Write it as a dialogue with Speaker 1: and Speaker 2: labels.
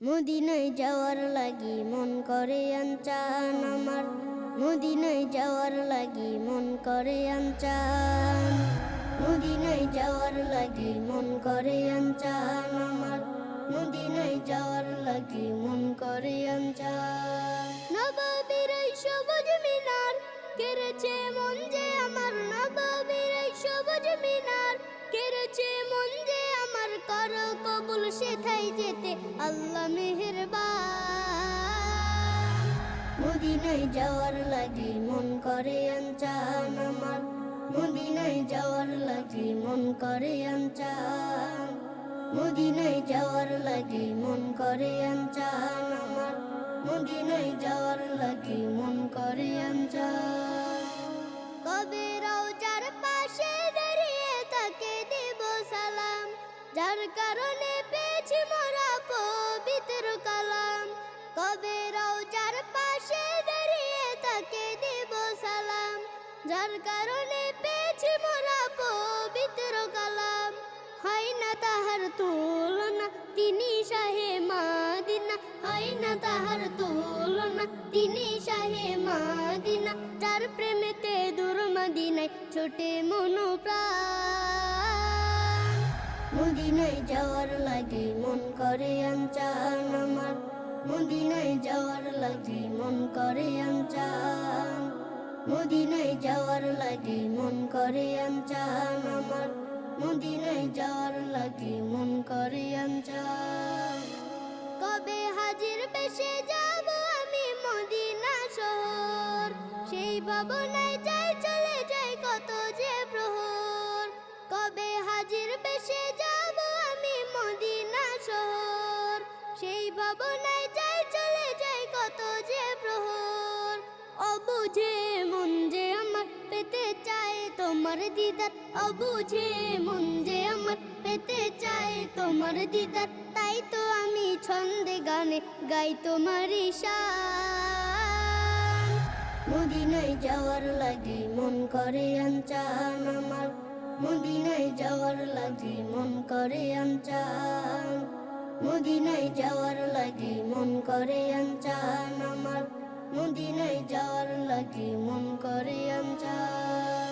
Speaker 1: মদিনায় যাওয়ার লাগি মন করে আনচান আমার, মদিনায় যাওয়ার লাগি মন করে আনচান, মদিনায় যাওয়ার লাগি মন করে আনচান আমার, মদিনায় যাওয়ার লাগি মন করে আনচান। নববীর এই সবুজ মিনার কেড়েছে মন যে আমার, নববীর এই সবুজ মিনার কেড়েছে মন যে আমার, করো কবুল সেথায় যেতে আল্লাহ মেহেরবান। মদিনায় যাওয়ার লাগি মন করে আনচান আমার, মদিনায় যাওয়ার লাগি মন করে আনচান, মদিনায় যাওয়ার লাগি মন করে আনচান আমার, মদিনায় যাওয়ার লাগি মন করে আনচান। কবে রওজার পাশে দাঁড়িয়ে তাকে দেব সালাম, যার কারণে পেয়েছি মোরা পবিত্র কালাম। কবে রওজার পাশে দাঁড়িয়ে তাকে দেব সালাম, যার কারণে পেয়েছি মোরা পবিত্র কালাম। হয় না তাহার তুলনা তিনি শাহে মাদিনা, হয় না তাহার তুলনা তিনি শাহে মাদিনা, যার প্রেমেতে দূর মদিনায় ছোটে মনো প্রাণ। মদিনায় যাওয়ার লাগি মন করে আনচান আমার, মদিনায় যাওয়ার লাগি মন করে আনচান, মদিনায় যাওয়ার লাগি মন করে আনচান আমার, মদিনায় যাওয়ার লাগি মন করে আনচান। কবে হাজির বেশে যাব আমি মদিনা শহর, সেই ভাবনায় যাই চলে যাই কত যে প্রহর। কবে হাজির বেশে যাব আমি মদিনা শহর, সেই ভাবনায় যাই চলে যাই কত যে প্রহর। অবুঝে মন যে আমার পেতে চায় তোমার দিদার, অবুঝে মন যে আমার পেতে চায় তোমার দিদার, তাই তো আমি ছন্দে গানে গাই তোমার শান। মদিনায় যাওয়ার লাগি মন করে আনচান আমার, মদিনায় যাওয়ার লাগি মন করে আনচান, মদিনায় যাওয়ার লাগি মন করে আনচান আমার, মদিনায় যাওয়ার লাগি মন করে আনচান।